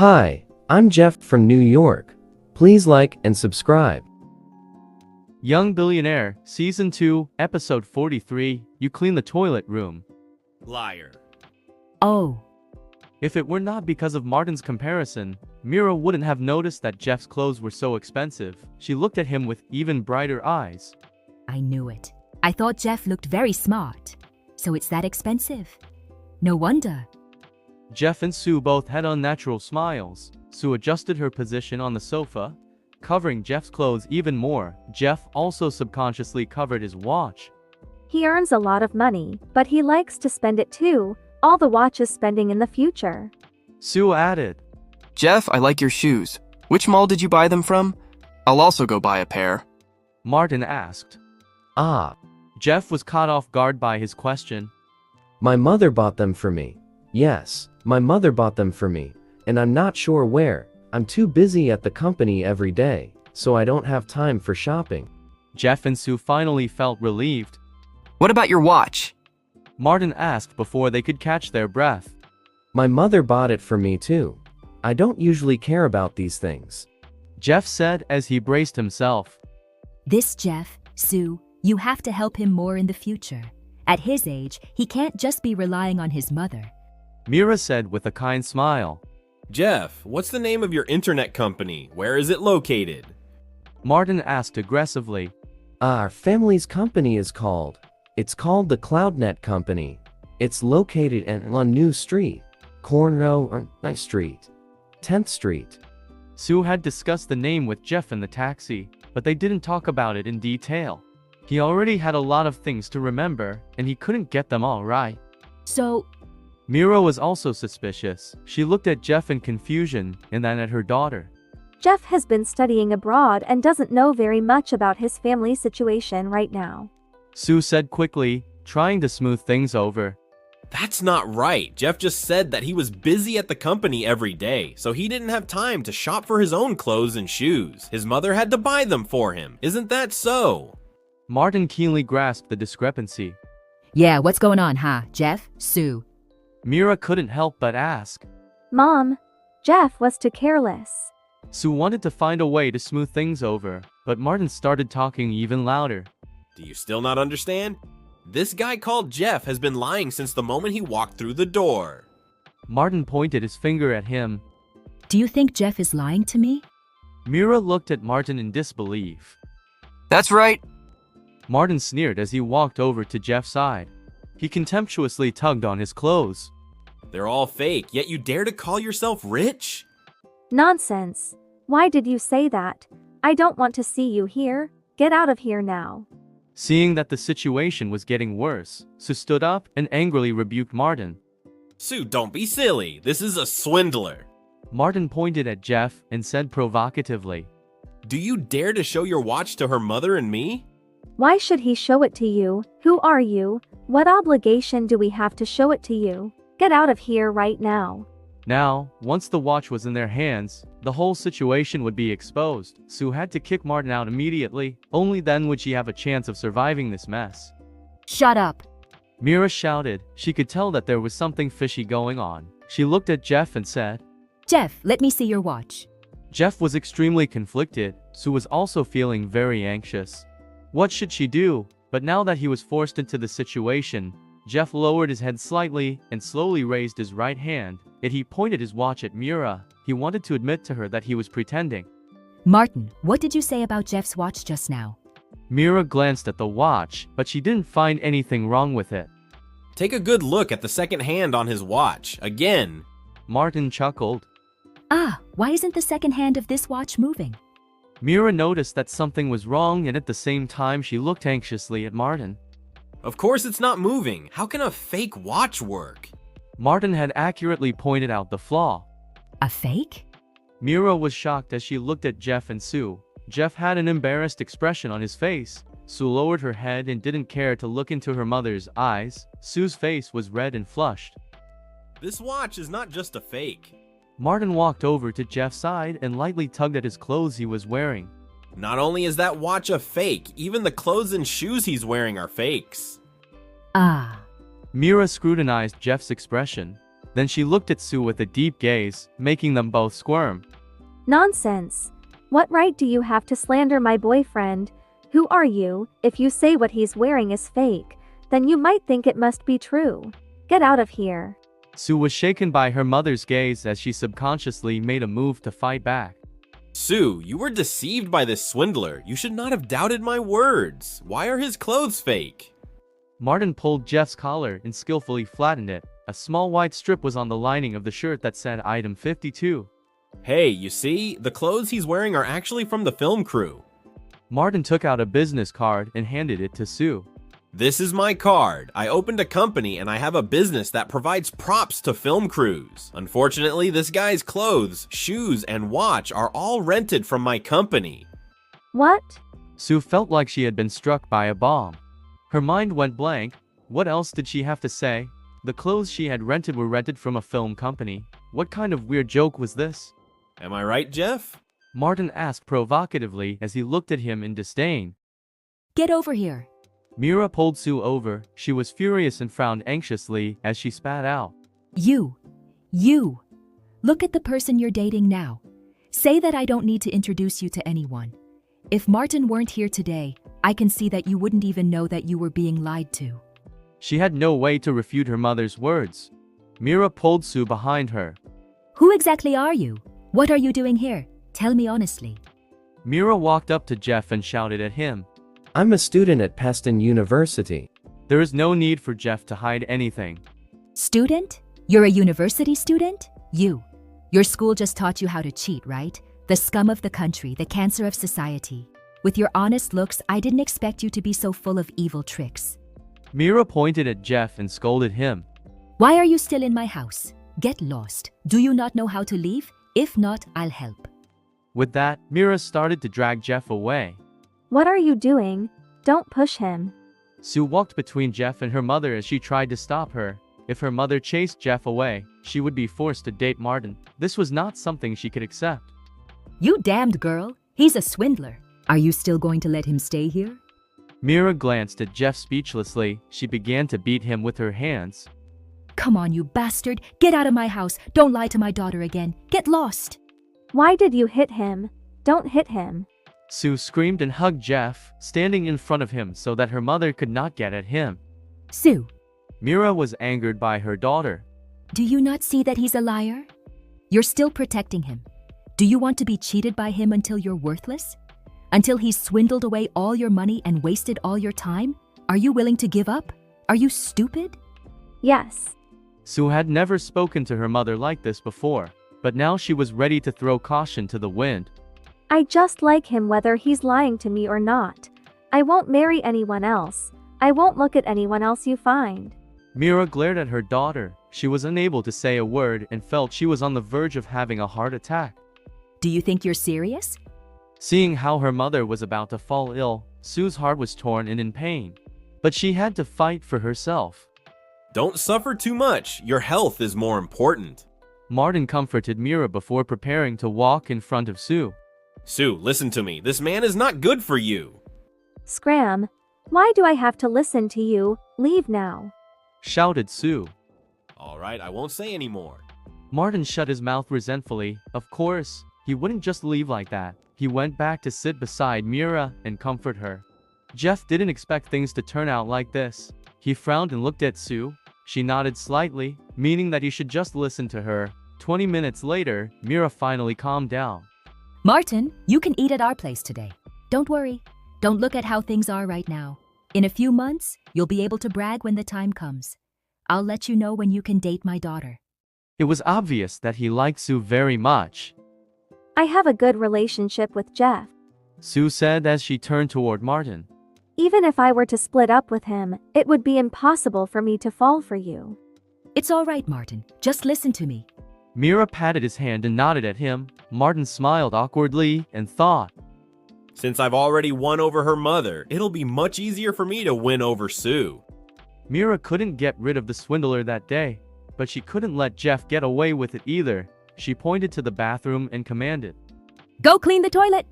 Hi, I'm Jeff from New York. Please like and subscribe. Young Billionaire, Season 2, Episode 43, You Clean the Toilet Room. Liar. Oh, If it were not because of Martin's comparison, Mira wouldn't have noticed that Jeff's clothes were so expensive. She looked at him with even brighter eyes. I knew it. I thought Jeff looked very smart. So it's that expensive? No wonder. Jeff and Sue both had unnatural smiles. Sue adjusted her position on the sofa, covering Jeff's clothes even more. Jeff also subconsciously covered his watch. He earns a lot of money, but he likes to spend it too. All the watch is spending in the future. Sue added, Jeff, I like your shoes. Which mall did you buy them from? I'll also go buy a pair. Martin asked. Ah, Jeff was caught off guard by his question. my mother bought them for me. Yes, my mother bought them for me, and I'm not sure where. I'm too busy at the company every day, so I don't have time for shopping. Jeff and Sue finally felt relieved. What about your watch? Martin asked before they could catch their breath. My mother bought it for me too. I don't usually care about these things. Jeff said as he braced himself. This Jeff, Sue, you have to help him more in the future. At his age, he can't just be relying on his mother. Mira said with a kind smile. Jeff, what's the name of your internet company? Where is it located? Martin asked aggressively. Our family's company is called. It's called the CloudNet Company. It's located on New Street, Cornrow Street, 10th Street. Sue had discussed the name with Jeff in the taxi, but they didn't talk about it in detail. He already had a lot of things to remember, and he couldn't get them all right. So, Mira was also suspicious. She looked at Jeff in confusion and then at her daughter. Jeff has been studying abroad and doesn't know very much about his family situation right now. Sue said quickly, trying to smooth things over. That's not right. Jeff just said that he was busy at the company every day, so he didn't have time to shop for his own clothes and shoes. His mother had to buy them for him. Isn't that so? Martin keenly grasped the discrepancy. yeah, what's going on, huh, Jeff, Sue? Mira couldn't help but ask. Mom, Jeff was too careless. Sue wanted to find a way to smooth things over, but Martin started talking even louder. Do you still not understand? This guy called Jeff has been lying since the moment he walked through the door. Martin pointed his finger at him. Do you think Jeff is lying to me? Mira looked at Martin in disbelief. That's right. Martin sneered as he walked over to Jeff's side. He contemptuously tugged on his clothes. They're all fake, yet you dare to call yourself rich? Nonsense. Why did you say that? I don't want to see you here. Get out of here now. Seeing that the situation was getting worse, Sue stood up and angrily rebuked Martin. Sue, don't be silly. This is a swindler. Martin pointed at Jeff and said provocatively, Do you dare to show your watch to her mother and me? Why should he show it to you? Who are you? What obligation do we have to show it to you? Get out of here right now. Now, once the watch was in their hands, the whole situation would be exposed. Sue had to kick Martin out immediately. Only then would she have a chance of surviving this mess. Shut up. Mira shouted. She could tell that there was something fishy going on. She looked at Jeff and said, Jeff, let me see your watch. Jeff was extremely conflicted. Sue was also feeling very anxious. What should she do? But now that he was forced into the situation, Jeff lowered his head slightly and slowly raised his right hand. Yet he pointed his watch at Mira. He wanted to admit to her that he was pretending. Martin, what did you say about Jeff's watch just now? Mira glanced at the watch, but she didn't find anything wrong with it. Take a good look at the second hand on his watch. Again. Martin chuckled. Ah, why isn't the second hand of this watch moving? Mira noticed that something was wrong, and at the same time she looked anxiously at Martin. Of course it's not moving. How can a fake watch work? Martin had accurately pointed out the flaw. A fake? Mira was shocked as she looked at Jeff and Sue. Jeff had an embarrassed expression on his face. Sue lowered her head and didn't care to look into her mother's eyes. Sue's face was red and flushed. This watch is not just a fake. Martin walked over to Jeff's side and lightly tugged at his clothes he was wearing. Not only is that watch a fake, even the clothes and shoes he's wearing are fakes. Ah. Mira scrutinized Jeff's expression. Then she looked at Sue with a deep gaze, making them both squirm. Nonsense. What right do you have to slander my boyfriend? Who are you? If you say what he's wearing is fake, then you might think it must be true. Get out of here. Sue was shaken by her mother's gaze as she subconsciously made a move to fight back. Sue, you were deceived by this swindler. You should not have doubted my words. Why are his clothes fake? Martin pulled Jeff's collar and skillfully flattened it. A small white strip was on the lining of the shirt that said item 52. Hey, you see? The clothes he's wearing are actually from the film crew. Martin took out a business card and handed it to Sue. This is my card. I opened a company and I have a business that provides props to film crews. Unfortunately, this guy's clothes, shoes, and watch are all rented from my company. What? Sue felt like she had been struck by a bomb. Her mind went blank. What else did she have to say? The clothes she had rented were rented from a film company. What kind of weird joke was this? Am I right, Jeff? Martin asked provocatively as he looked at him in disdain. Get over here. Mira pulled Sue over. She was furious and frowned anxiously as she spat out. You. Look at the person you're dating now. Say that I don't need to introduce you to anyone. If Martin weren't here today, I can see that you wouldn't even know that you were being lied to. She had no way to refute her mother's words. Mira pulled Sue behind her. Who exactly are you? What are you doing here? Tell me honestly. Mira walked up to Jeff and shouted at him. I'm a student at Peston University. There is no need for Jeff to hide anything. Student? You're a university student? Your school just taught you how to cheat, right? The scum of the country, the cancer of society. With your honest looks, I didn't expect you to be so full of evil tricks. Mira pointed at Jeff and scolded him. Why are you still in my house? Get lost. Do you not know how to leave? If not, I'll help. With that, Mira started to drag Jeff away. What are you doing? Don't push him. Sue walked between Jeff and her mother as she tried to stop her. If her mother chased Jeff away, she would be forced to date Martin. This was not something she could accept. You damned girl. He's a swindler. Are you still going to let him stay here? Mira glanced at Jeff speechlessly. She began to beat him with her hands. Come on, you bastard. Get out of my house. Don't lie to my daughter again. Get lost. Why did you hit him? Don't hit him. Sue screamed and hugged Jeff, standing in front of him so that her mother could not get at him. Sue, Mira was angered by her daughter. do you not see that he's a liar? You're still protecting him. Do you want to be cheated by him until you're worthless? Until he's swindled away all your money and wasted all your time? Are you willing to give up? Are you stupid? Yes. Sue had never spoken to her mother like this before, but now she was ready to throw caution to the wind. I just like him whether he's lying to me or not. I won't marry anyone else. I won't look at anyone else you find. Mira glared at her daughter. She was unable to say a word and felt she was on the verge of having a heart attack. Do you think you're serious? Seeing how her mother was about to fall ill, Sue's heart was torn and in pain. But she had to fight for herself. Don't suffer too much. Your health is more important. Martin comforted Mira before preparing to walk in front of Sue. Sue, listen to me. This man is not good for you. Scram. Why do I have to listen to you? Leave now. Shouted Sue. All right, I won't say any more. Martin shut his mouth resentfully. Of course, he wouldn't just leave like that. He went back to sit beside Mira and comfort her. Jeff didn't expect things to turn out like this. He frowned and looked at Sue. She nodded slightly, meaning that he should just listen to her. 20 minutes later, Mira finally calmed down. Martin, you can eat at our place today. Don't worry. Don't look at how things are right now. In a few months, you'll be able to brag when the time comes. I'll let you know when you can date my daughter. It was obvious that he liked Sue very much. I have a good relationship with Jeff. Sue said as she turned toward Martin. Even if I were to split up with him, it would be impossible for me to fall for you. It's all right, Martin. Just listen to me. Mira patted his hand and nodded at him. Martin smiled awkwardly and thought, Since I've already won over her mother, it'll be much easier for me to win over Sue. Mira couldn't get rid of the swindler that day, but she couldn't let Jeff get away with it either. She pointed to the bathroom and commanded, Go clean the toilet!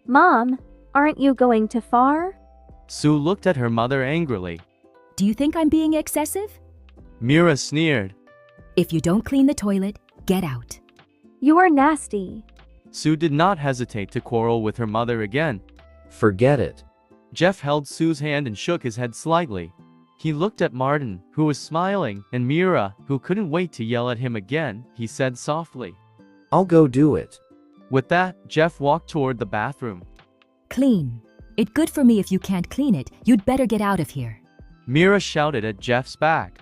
Mom, aren't you going too far? Sue looked at her mother angrily. Do you think I'm being excessive? Mira sneered. If you don't clean the toilet, get out. You are nasty. Sue did not hesitate to quarrel with her mother again. Forget it. Jeff held Sue's hand and shook his head slightly. He looked at Martin, who was smiling, and Mira, who couldn't wait to yell at him again. He said softly, I'll go do it. With that, Jeff walked toward the bathroom. Clean. It good for me if you can't clean it. You'd better get out of here. Mira shouted at Jeff's back.